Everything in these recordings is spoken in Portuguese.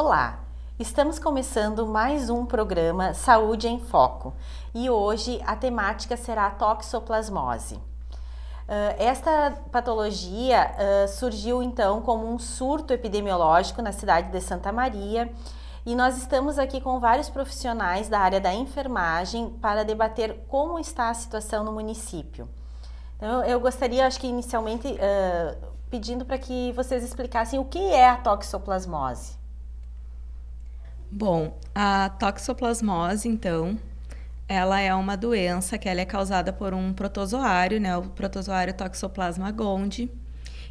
Olá, estamos começando mais um programa Saúde em Foco e hoje a temática será a toxoplasmose. Esta patologia surgiu então como um surto epidemiológico na cidade de Santa Maria e nós estamos aqui com vários profissionais da área da enfermagem para debater como está a situação no município. Então, eu gostaria, acho que inicialmente, pedindo para que vocês explicassem o que é a toxoplasmose. Bom, a toxoplasmose, então, ela é uma doença que ela é causada por um protozoário, né, o protozoário Toxoplasma gondii,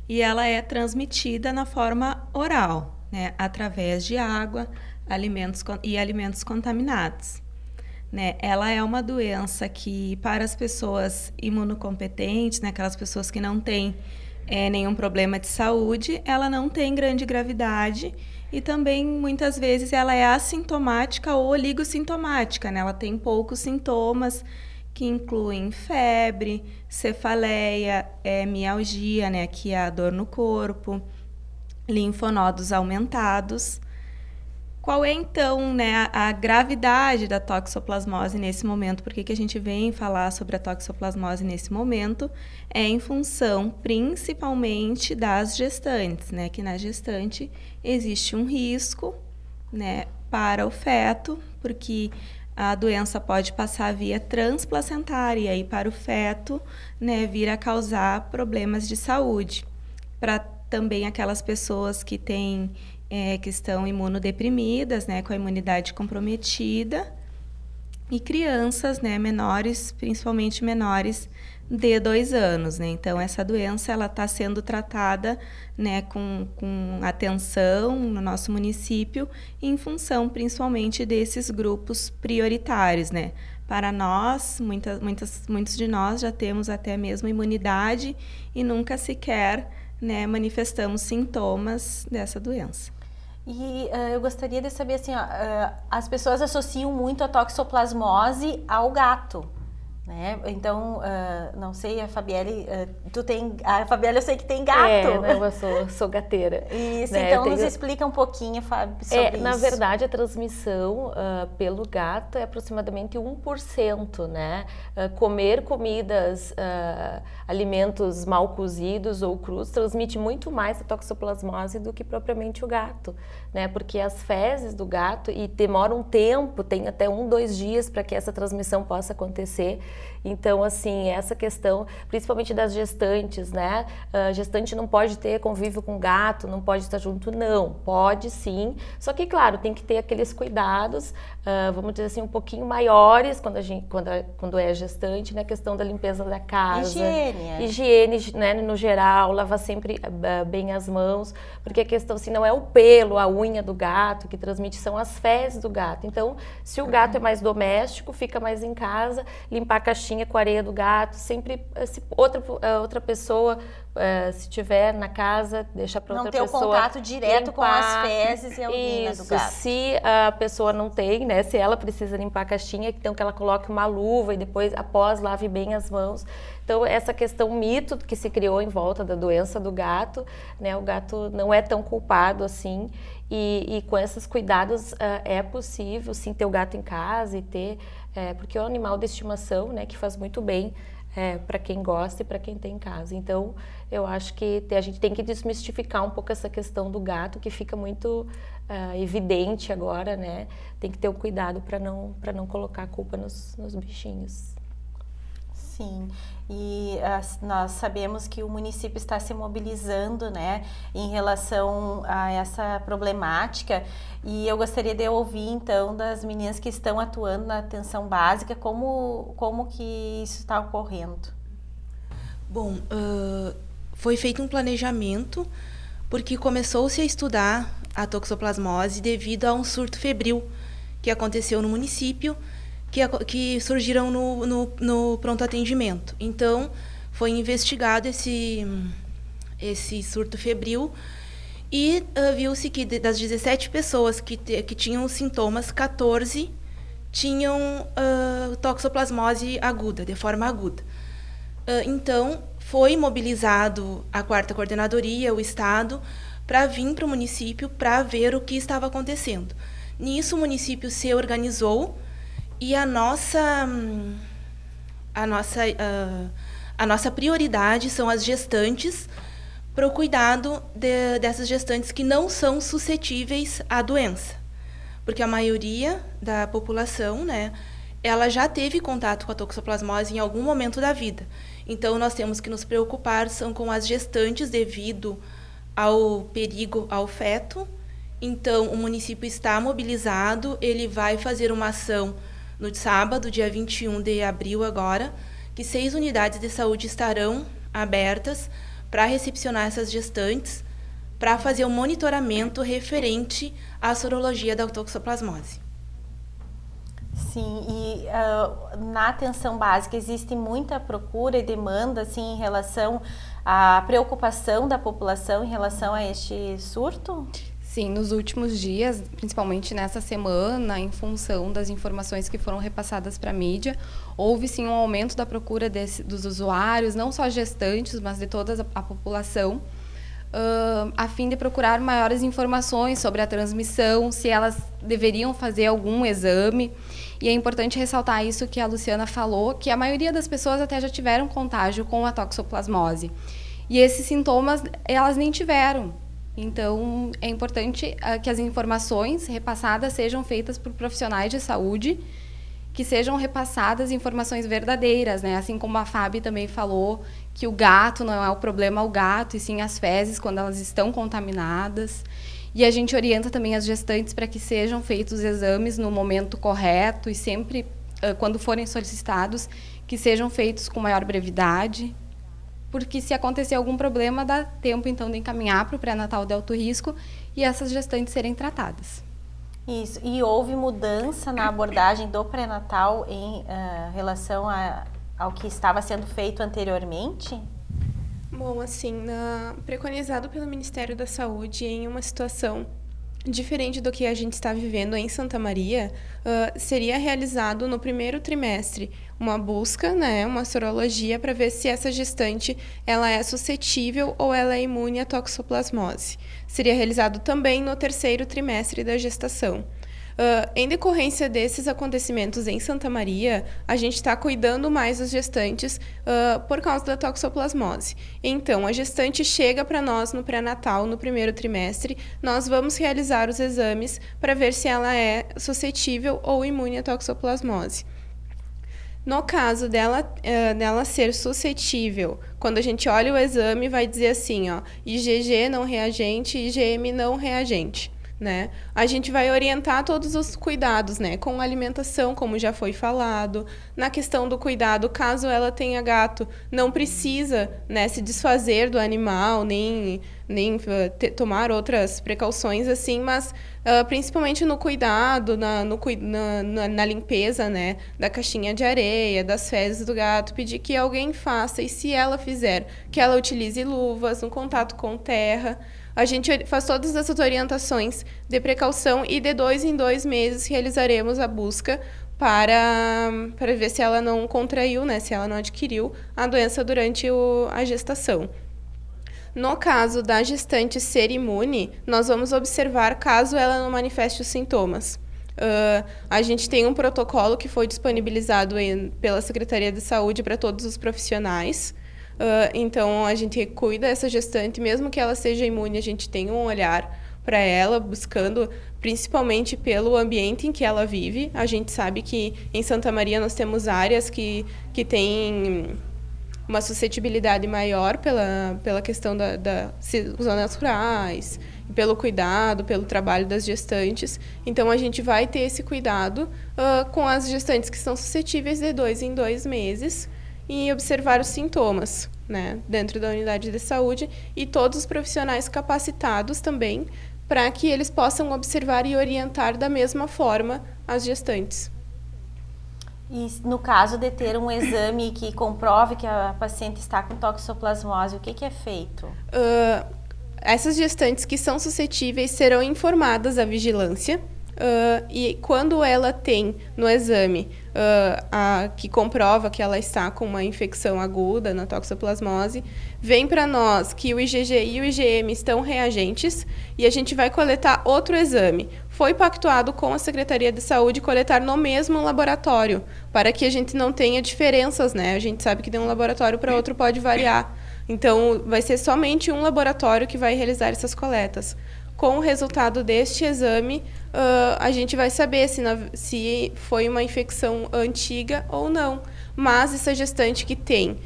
e ela é transmitida na forma oral, né, através de água, alimentos contaminados. Né? Ela é uma doença que, para as pessoas imunocompetentes, né, aquelas pessoas que não têm nenhum problema de saúde, ela não tem grande gravidade e também, muitas vezes, ela é assintomática ou oligossintomática, né? Ela tem poucos sintomas, que incluem febre, cefaleia, mialgia, né, que é a dor no corpo, linfonodos aumentados. Qual é, então, né, a gravidade da toxoplasmose nesse momento? Por que a gente vem falar sobre a toxoplasmose nesse momento? É em função, principalmente, das gestantes, né? Que na gestante existe um risco, né, para o feto, porque a doença pode passar via transplacentária e aí para o feto, né, vir a causar problemas de saúde. Para também aquelas pessoas que têm que estão imunodeprimidas, né, com a imunidade comprometida, e crianças, né, menores, principalmente menores de 2 anos, né? Então, essa doença ela está sendo tratada, né, com atenção no nosso município, em função principalmente desses grupos prioritários, né? Para nós, muitos de nós já temos até mesmo imunidade e nunca sequer, né, manifestamos sintomas dessa doença. E eu gostaria de saber, assim, as pessoas associam muito a toxoplasmose ao gato, né? Então, não sei, a Fabielle, a Fabielle eu sei que tem gato. Né, eu sou gateira. Isso, né? Então nos explica um pouquinho, Fábio, sobre isso. Na verdade, a transmissão pelo gato é aproximadamente 1%, né? Comer comidas, alimentos mal cozidos ou crus transmite muito mais a toxoplasmose do que propriamente o gato, né? Porque as fezes do gato, e demora um tempo, tem até 1-2 dias para que essa transmissão possa acontecer. Então, assim, essa questão, principalmente das gestantes, né? A gestante não pode ter convívio com gato, não pode estar junto, não. Pode sim, só que, claro, tem que ter aqueles cuidados, vamos dizer assim, um pouquinho maiores quando é gestante, na questão da limpeza da casa. Higiene, né, no geral, lavar sempre bem as mãos, porque a questão, assim, não é o pelo, a unha do gato que transmite, são as fezes do gato. Então, se o gato é mais doméstico, fica mais em casa, limpar a caixinha com a areia do gato, sempre, se outra pessoa, se tiver na casa, deixa para outra pessoa. Não ter o contato direto limpar, com as fezes e a urina do gato. Se a pessoa não tem, né, se ela precisa limpar a caixinha, então que ela coloque uma luva e depois, após, lave bem as mãos. Então, essa questão, mito que se criou em volta da doença do gato, né, o gato não é tão culpado assim, e com esses cuidados é possível, sim, ter o gato em casa e ter, porque é um animal de estimação, né, que faz muito bem para quem gosta e para quem tem em casa. Então, eu acho que a gente tem que desmistificar um pouco essa questão do gato, que fica muito evidente agora, né? Tem que ter um cuidado para não colocar a culpa nos bichinhos. Sim, e nós sabemos que o município está se mobilizando, né, em relação a essa problemática, e eu gostaria de ouvir então das meninas que estão atuando na atenção básica, como que isso está ocorrendo. Bom, foi feito um planejamento porque começou-se a estudar a toxoplasmose devido a um surto febril que aconteceu no município, que surgiram no pronto atendimento. Então, foi investigado esse surto febril e viu-se que das 17 pessoas que tinham os sintomas, 14 tinham toxoplasmose aguda, de forma aguda. Então, foi mobilizado a 4ª Coordenadoria, o Estado, para vir para o município para ver o que estava acontecendo. Nisso, o município se organizou e a nossa prioridade são as gestantes, para o cuidado dessas gestantes que não são suscetíveis à doença. Porque a maioria da população, né, ela já teve contato com a toxoplasmose em algum momento da vida. Então, nós temos que nos preocupar são com as gestantes devido ao perigo ao feto. Então, o município está mobilizado, ele vai fazer uma ação no sábado, dia 21 de abril agora, que 6 unidades de saúde estarão abertas para recepcionar essas gestantes, para fazer um monitoramento referente à sorologia da toxoplasmose. Sim, e na atenção básica existe muita procura e demanda assim, em relação à preocupação da população em relação a este surto? Sim, nos últimos dias, principalmente nessa semana, em função das informações que foram repassadas para a mídia, houve sim um aumento da procura dos usuários, não só gestantes, mas de toda a população, a fim de procurar maiores informações sobre a transmissão, se elas deveriam fazer algum exame. E é importante ressaltar isso que a Luciana falou, que a maioria das pessoas até já tiveram contágio com a toxoplasmose. E esses sintomas, elas nem tiveram. Então, é importante que as informações repassadas sejam feitas por profissionais de saúde, que sejam repassadas informações verdadeiras, né? Assim como a Fábio também falou, que o gato não é o problema o gato, e sim as fezes quando elas estão contaminadas. E a gente orienta também as gestantes para que sejam feitos os exames no momento correto e sempre, quando forem solicitados, que sejam feitos com maior brevidade, porque se acontecer algum problema, dá tempo, então, de encaminhar para o pré-natal de alto risco e essas gestantes serem tratadas. Isso. E houve mudança na abordagem do pré-natal em relação ao que estava sendo feito anteriormente? Bom, assim, preconizado pelo Ministério da Saúde em uma situação diferente do que a gente está vivendo em Santa Maria, seria realizado no primeiro trimestre uma busca, né, uma sorologia para ver se essa gestante ela é suscetível ou ela é imune à toxoplasmose. Seria realizado também no terceiro trimestre da gestação. Em decorrência desses acontecimentos em Santa Maria, a gente está cuidando mais das gestantes por causa da toxoplasmose. Então, a gestante chega para nós no pré-natal, no primeiro trimestre, nós vamos realizar os exames para ver se ela é suscetível ou imune à toxoplasmose. No caso dela ser suscetível, quando a gente olha o exame, vai dizer assim, ó, IgG não reagente, IgM não reagente. Né? A gente vai orientar todos os cuidados, né? Com alimentação, como já foi falado. Na questão do cuidado, caso ela tenha gato, não precisa, né, se desfazer do animal, nem tomar outras precauções assim, mas principalmente no cuidado, na limpeza, né, da caixinha de areia, das fezes do gato, pedir que alguém faça, e se ela fizer, que ela utilize luvas no contato com terra. A gente faz todas essas orientações de precaução e de 2 em 2 meses realizaremos a busca para ver se ela não contraiu, né, se ela não adquiriu a doença durante a gestação. No caso da gestante ser imune, nós vamos observar caso ela não manifeste os sintomas. A gente tem um protocolo que foi disponibilizado pela Secretaria de Saúde para todos os profissionais. Então, a gente cuida dessa gestante, mesmo que ela seja imune, a gente tem um olhar para ela, buscando principalmente pelo ambiente em que ela vive. A gente sabe que em Santa Maria nós temos áreas que têm uma suscetibilidade maior pela questão das zonas rurais, pelo cuidado, pelo trabalho das gestantes. Então, a gente vai ter esse cuidado com as gestantes que são suscetíveis de 2 em 2 meses, e observar os sintomas, né, dentro da unidade de saúde, e todos os profissionais capacitados também para que eles possam observar e orientar da mesma forma as gestantes. E no caso de ter um exame que comprove que a paciente está com toxoplasmose, o que é feito? Essas gestantes que são suscetíveis serão informadas à vigilância, e quando ela tem no exame que comprova que ela está com uma infecção aguda na toxoplasmose, vem para nós que o IgG e o IgM estão reagentes e a gente vai coletar outro exame. Foi pactuado com a Secretaria de Saúde coletar no mesmo laboratório, para que a gente não tenha diferenças, né? A gente sabe que de um laboratório para outro pode variar. Então, vai ser somente um laboratório que vai realizar essas coletas. Com o resultado deste exame, a gente vai saber se foi uma infecção antiga ou não. Mas essa gestante que tem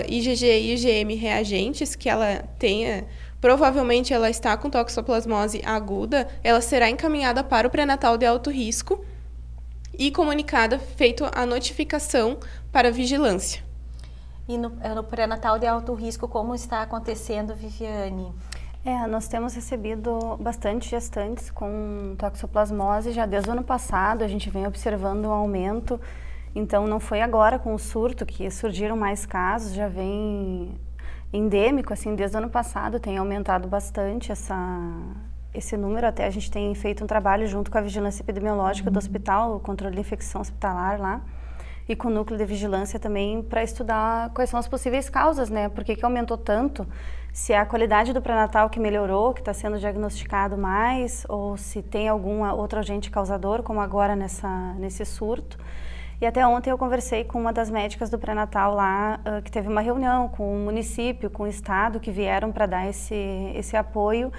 IgG e IgM reagentes, que ela tenha, provavelmente ela está com toxoplasmose aguda, ela será encaminhada para o pré-natal de alto risco e comunicada, feito a notificação para vigilância. E no pré-natal de alto risco, como está acontecendo, Viviane? Nós temos recebido bastante gestantes com toxoplasmose já desde o ano passado. A gente vem observando um aumento, então não foi agora com o surto que surgiram mais casos, já vem endêmico, assim, desde o ano passado tem aumentado bastante esse número. Até a gente tem feito um trabalho junto com a vigilância epidemiológica do hospital, o controle de infecção hospitalar lá, e com o núcleo de vigilância também, para estudar quais são as possíveis causas, né? Por que aumentou tanto? Se é a qualidade do pré-natal que melhorou, que está sendo diagnosticado mais, ou se tem algum outro agente causador, como agora nesse surto. E até ontem eu conversei com uma das médicas do pré-natal lá, que teve uma reunião com o município, com o estado, que vieram para dar esse apoio.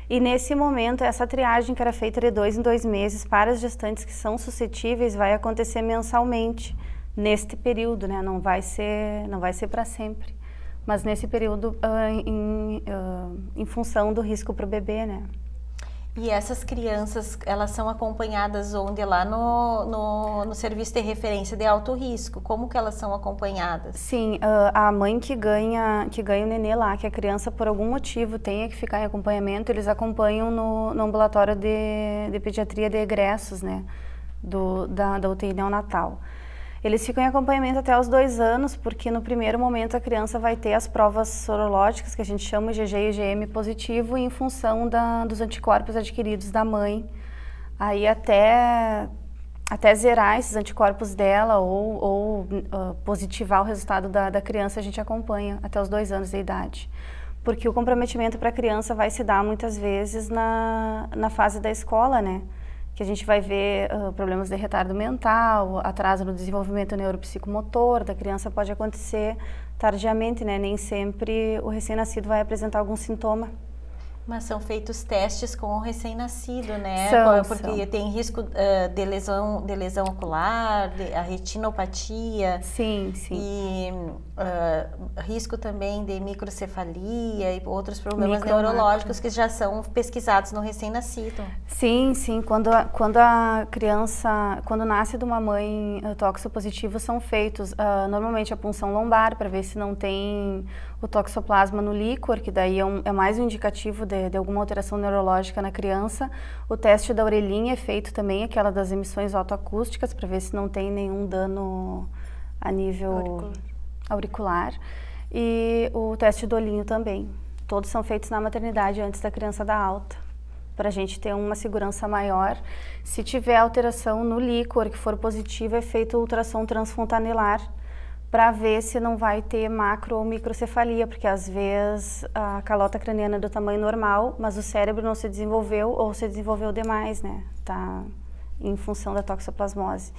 E nesse momento, essa triagem que era feita de 2 em 2 meses para as gestantes que são suscetíveis vai acontecer mensalmente, neste período, né? Não vai ser para sempre. Mas nesse período, em função do risco para o bebê, né? E essas crianças, elas são acompanhadas onde? Lá no serviço de referência de alto risco. Como que elas são acompanhadas? Sim, a mãe que ganha o nenê lá, que a criança por algum motivo tenha que ficar em acompanhamento, eles acompanham no ambulatório de pediatria de egressos, né? Da UTI neonatal. Eles ficam em acompanhamento até os 2 anos, porque no primeiro momento a criança vai ter as provas sorológicas, que a gente chama IgG e IgM positivo, em função dos anticorpos adquiridos da mãe. Aí até zerar esses anticorpos dela ou positivar o resultado da criança, a gente acompanha até os 2 anos de idade. Porque o comprometimento para a criança vai se dar muitas vezes na fase da escola, né? Que a gente vai ver problemas de retardo mental, atraso no desenvolvimento neuropsicomotor da criança pode acontecer tardiamente, né? Nem sempre o recém-nascido vai apresentar algum sintoma. Mas são feitos testes com o recém-nascido, né? Porque tem risco de lesão ocular, a retinopatia. Sim, sim. E risco também de microcefalia e outros problemas neurológicos que já são pesquisados no recém-nascido. Sim, sim. Quando a criança, quando nasce de uma mãe toxopositiva, são feitos normalmente a punção lombar para ver se não tem o toxoplasma no líquor, que daí é mais um indicativo de alguma alteração neurológica na criança. O teste da orelhinha é feito também, aquela das emissões otoacústicas, para ver se não tem nenhum dano a nível auricular. E o teste do olhinho também. Todos são feitos na maternidade antes da criança dar alta, para a gente ter uma segurança maior. Se tiver alteração no líquor que for positiva, é feito ultrassom transfontanelar, para ver se não vai ter macro ou microcefalia, porque às vezes a calota craniana é do tamanho normal, mas o cérebro não se desenvolveu ou se desenvolveu demais, né? Tá em função da toxoplasmose.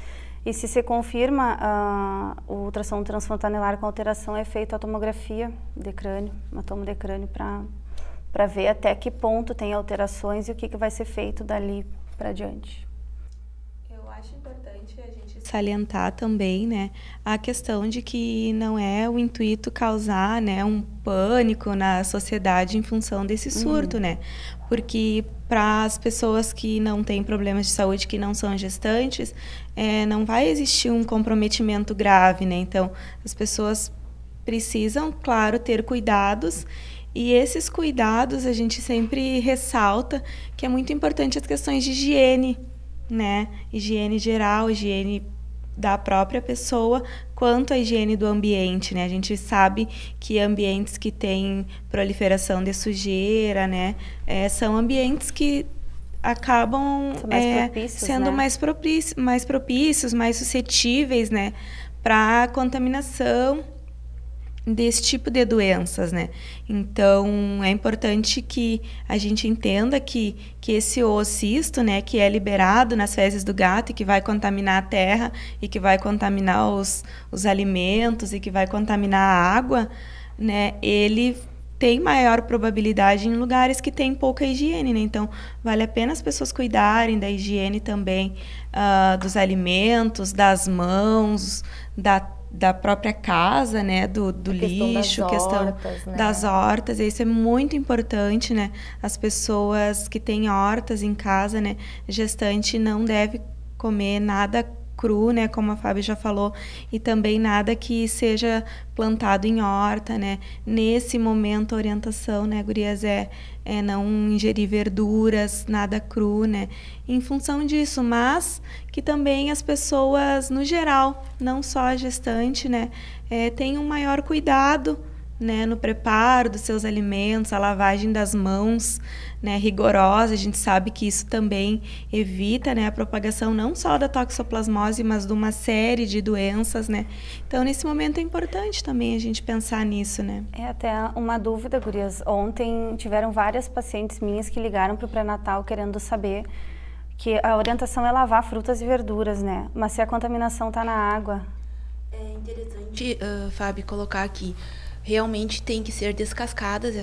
E se se confirma o ultrassom transfontanelar com alteração, é feita a tomografia de crânio, uma tomo de crânio, para ver até que ponto tem alterações e o que vai ser feito dali para diante. Eu acho importante a gente salientar também, né, a questão de que não é o intuito causar, né, um pânico na sociedade em função desse surto, né? Porque para as pessoas que não têm problemas de saúde, que não são gestantes, não vai existir um comprometimento grave, né? Então, as pessoas precisam, claro, ter cuidados. E esses cuidados a gente sempre ressalta que é muito importante as questões de higiene, né? Higiene geral, higiene da própria pessoa, quanto a higiene do ambiente, né? A gente sabe que ambientes que têm proliferação de sujeira, né? São ambientes que acabam sendo né? mais propícios, mais suscetíveis, né, para a contaminação desse tipo de doenças, né? Então, é importante que a gente entenda que esse oocisto, né, que é liberado nas fezes do gato e que vai contaminar a terra e que vai contaminar os alimentos e que vai contaminar a água, né, ele tem maior probabilidade em lugares que tem pouca higiene, né? Então, vale a pena as pessoas cuidarem da higiene também, dos alimentos, das mãos, da própria casa, né, do lixo, questão das hortas, isso é muito importante, né, as pessoas que têm hortas em casa, né, gestante não deve comer nada cru, né, como a Fábio já falou, e também nada que seja plantado em horta, né. Nesse momento, a orientação, né, gurias, é não ingerir verduras, nada cru, né, em função disso, mas que também as pessoas, no geral, não só a gestante, né, tenham um maior cuidado, né, no preparo dos seus alimentos, a lavagem das mãos, né, rigorosa. A gente sabe que isso também evita, né, a propagação não só da toxoplasmose, mas de uma série de doenças, né. Então, nesse momento é importante também a gente pensar nisso, né. É até uma dúvida, gurias. Ontem tiveram várias pacientes minhas que ligaram para o pré-natal querendo saber que a orientação é lavar frutas e verduras, né, mas se a contaminação está na água. É interessante, Fábio, colocar aqui. Realmente tem que ser descascadas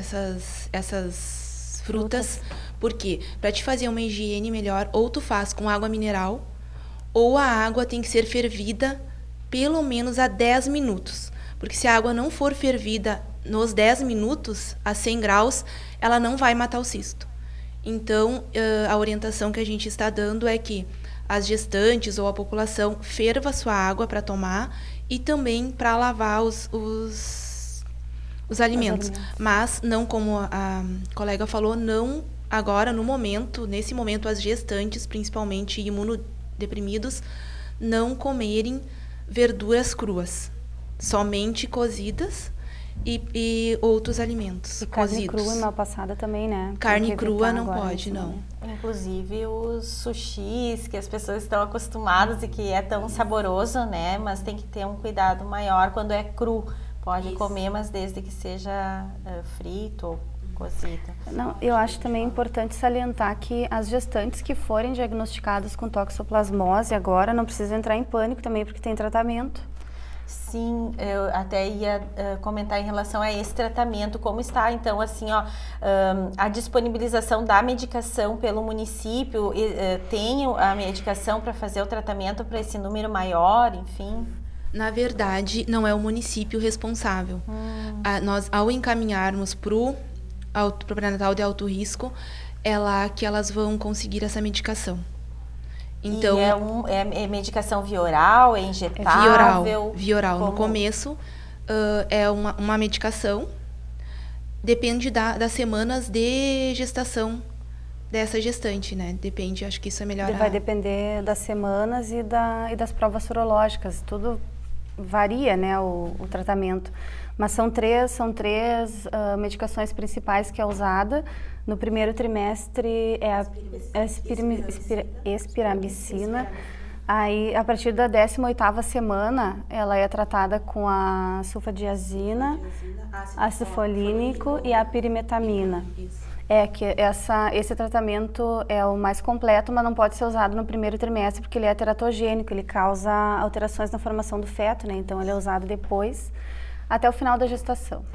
essas frutas, porque para te fazer uma higiene melhor, ou tu faz com água mineral, ou a água tem que ser fervida pelo menos a 10 minutos. Porque se a água não for fervida nos 10 minutos, a 100 graus, ela não vai matar o cisto. Então, a orientação que a gente está dando é que as gestantes ou a população ferva sua água para tomar e também para lavar os alimentos, mas não, como a colega falou, não agora, nesse momento, as gestantes, principalmente imunodeprimidos, não comerem verduras cruas, somente cozidas e outros alimentos e carne cozidos. crua e mal passada também, né? Carne crua não pode, não. Inclusive os sushis, que as pessoas estão acostumadas e que é tão saboroso, né? Mas tem que ter um cuidado maior quando é cru. Pode comer, mas desde que seja frito ou cozido. Não, eu acho também importante salientar que as gestantes que forem diagnosticadas com toxoplasmose agora não precisam entrar em pânico também, porque tem tratamento. Sim, eu até ia comentar em relação a esse tratamento, como está, então, assim, ó, a disponibilização da medicação pelo município, tem a medicação para fazer o tratamento para esse número maior, enfim? Na verdade, não é o município responsável. Nós, ao encaminharmos para o pré-natal de alto risco, é lá que elas vão conseguir essa medicação. Então, é medicação via oral, é injetável? Via oral. No começo, é uma medicação, depende das semanas de gestação dessa gestante, né? Depende, acho que isso é melhor. Vai depender das semanas e das provas sorológicas, tudo varia, né, o tratamento. Mas são três medicações principais que é usada. No primeiro trimestre é a espiramicina. Aí, a partir da 18ª semana, ela é tratada com a sulfadiazina, ácido folínico e a pirimetamina. Esse tratamento é o mais completo, mas não pode ser usado no primeiro trimestre porque ele é teratogênico, ele causa alterações na formação do feto, né? Então ele é usado depois, até o final da gestação.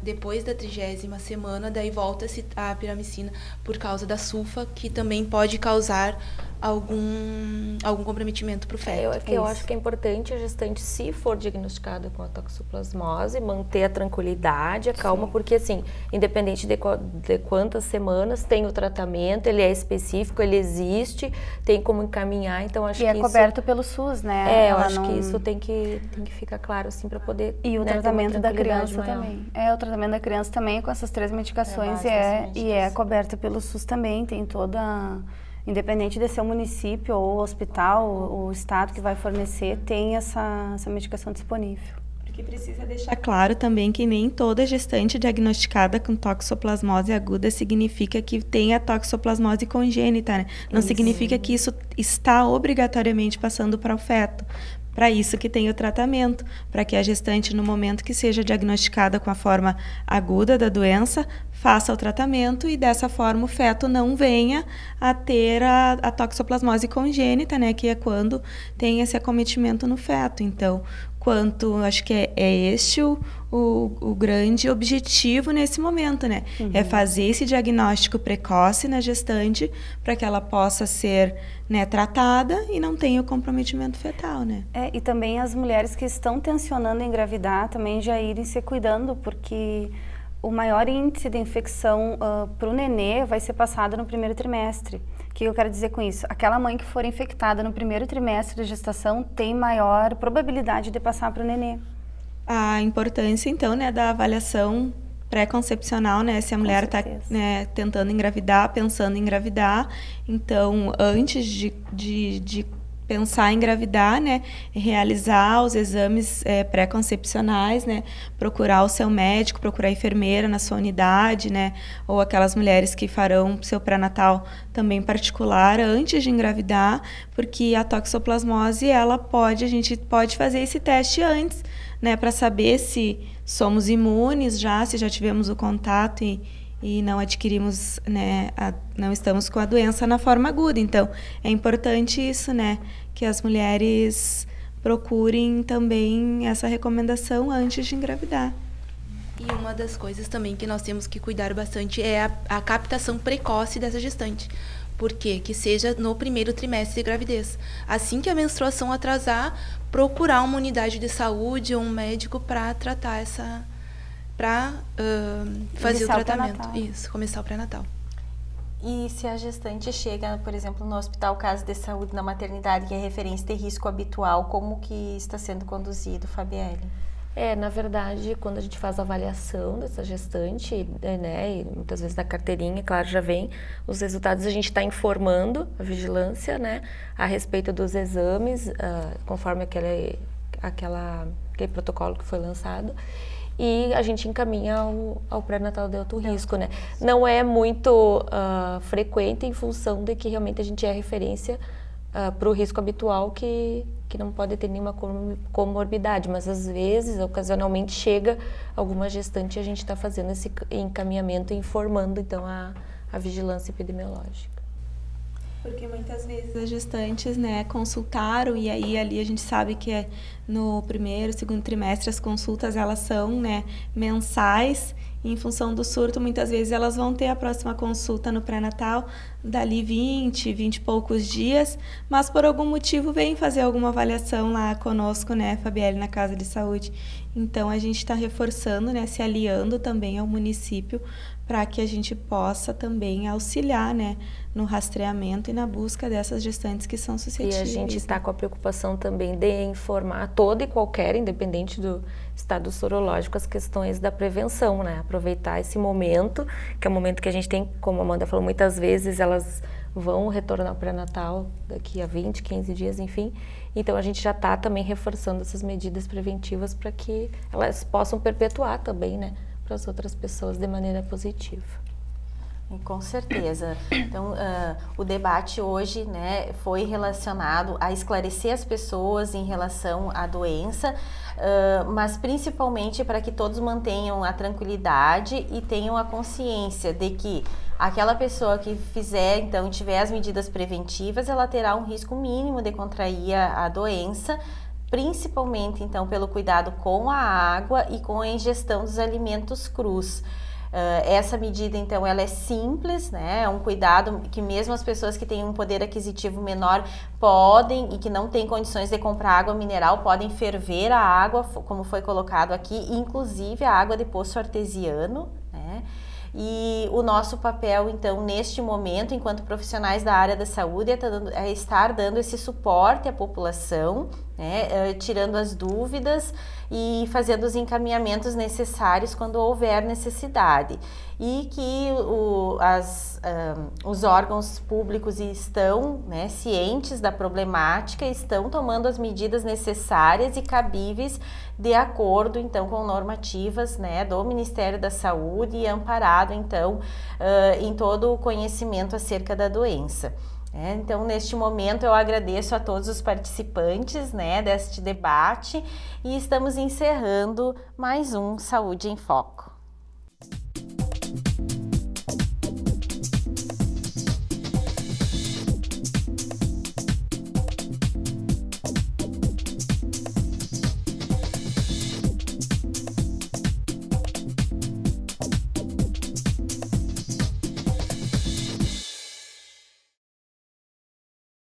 Depois da 30ª semana, daí volta-se a piramicina por causa da sulfa, que também pode causar algum comprometimento para o feto. Eu acho que é importante a gestante, se for diagnosticada com a toxoplasmose, manter a tranquilidade, a calma, porque assim, independente de quantas semanas, tem o tratamento, ele é específico, ele existe, tem como encaminhar, então acho que é coberto pelo SUS, né? Eu acho que isso tem que ficar claro, assim, para poder... E o tratamento da criança também. O tratamento da criança também com essas 3 medicações é coberto pelo SUS também, tem toda... Independente de ser o município ou o hospital, o estado que vai fornecer, tem essa medicação disponível. que precisa deixar claro também que nem toda gestante diagnosticada com toxoplasmose aguda significa que tenha toxoplasmose congênita, né? Não significa que isso está obrigatoriamente passando para o feto. Para isso que tem o tratamento, para que a gestante, no momento que seja diagnosticada com a forma aguda da doença, faça o tratamento e dessa forma o feto não venha a ter a toxoplasmose congênita, né, que é quando tem esse acometimento no feto. Então, acho que é este o grande objetivo nesse momento, né? É fazer esse diagnóstico precoce na gestante para que ela possa ser, né, tratada e não tenha o comprometimento fetal, né? E também as mulheres que estão tensionando engravidar também já irem se cuidando, porque o maior índice de infecção para o nenê vai ser passado no primeiro trimestre. O que eu quero dizer com isso? Aquela mãe que for infectada no primeiro trimestre de gestação tem maior probabilidade de passar para o nenê. A importância, então, né, da avaliação pré-concepcional, né, se a mulher está, né, tentando engravidar, pensando em engravidar, então, antes de pensar em engravidar, né, realizar os exames pré-concepcionais, né, procurar o seu médico, procurar a enfermeira na sua unidade, né, ou aquelas mulheres que farão seu pré-natal também particular antes de engravidar, porque a toxoplasmose, a gente pode fazer esse teste antes, né, para saber se somos imunes se já tivemos o contato e não adquirimos, né, não estamos com a doença na forma aguda. Então, é importante isso, né, que as mulheres procurem também essa recomendação antes de engravidar. E uma das coisas também que nós temos que cuidar bastante é a captação precoce dessa gestante. Por quê? Que seja no primeiro trimestre de gravidez. Assim que a menstruação atrasar, procurar uma unidade de saúde ou um médico para tratar para fazer o tratamento. Isso, começar o pré-natal. E se a gestante chega, por exemplo, no hospital Casa de Saúde, na maternidade, que é referência de risco habitual, como que está sendo conduzido, Fabielle? Na verdade, quando a gente faz a avaliação dessa gestante, né, e muitas vezes na carteirinha, claro, já vem os resultados, a gente está informando a vigilância, né, a respeito dos exames, conforme aquele protocolo que foi lançado, e a gente encaminha ao pré-natal de alto risco, né. Não é muito frequente em função de que realmente a gente é referência para o risco habitual que não pode ter nenhuma comorbidade, mas às vezes, ocasionalmente, chega alguma gestante e a gente está fazendo esse encaminhamento e informando, então, a vigilância epidemiológica. Porque muitas vezes as gestantes, né, consultaram e aí ali a gente sabe que no primeiro, segundo trimestre as consultas elas são, né, mensais. Em função do surto, muitas vezes elas vão ter a próxima consulta no pré-natal dali 20 e poucos dias, mas por algum motivo vem fazer alguma avaliação lá conosco, né, Fabielle, na Casa de Saúde. Então, a gente está reforçando, né, se aliando também ao município para que a gente possa também auxiliar, né, no rastreamento e na busca dessas gestantes que são suscetíveis. E a gente está com a preocupação também de informar toda e qualquer, independente do estado sorológico, as questões da prevenção, né? Aproveitar esse momento, que é o momento que a gente tem, como a Amanda falou, muitas vezes elas vão retornar ao pré-natal daqui a 20, 15 dias, enfim. Então, a gente já está também reforçando essas medidas preventivas para que elas possam perpetuar também, né, para as outras pessoas de maneira positiva. Com certeza. Então, o debate hoje, né, foi relacionado a esclarecer as pessoas em relação à doença, mas principalmente para que todos mantenham a tranquilidade e tenham a consciência de que aquela pessoa que fizer, então, tiver as medidas preventivas, ela terá um risco mínimo de contrair a doença, principalmente, então, pelo cuidado com a água e com a ingestão dos alimentos crus. Essa medida, então, ela é simples, né? É um cuidado que mesmo as pessoas que têm um poder aquisitivo menor podem e que não têm condições de comprar água mineral, podem ferver a água, como foi colocado aqui, inclusive a água de poço artesiano, né? E o nosso papel, então, neste momento, enquanto profissionais da área da saúde, é estar dando esse suporte à população, né, tirando as dúvidas e fazendo os encaminhamentos necessários quando houver necessidade. E que os órgãos públicos estão, né, cientes da problemática, estão tomando as medidas necessárias e cabíveis de acordo, então, com normativas, né, do Ministério da Saúde e amparado, então, em todo o conhecimento acerca da doença. Então, neste momento, eu agradeço a todos os participantes, né, deste debate e estamos encerrando mais um Saúde em Foco.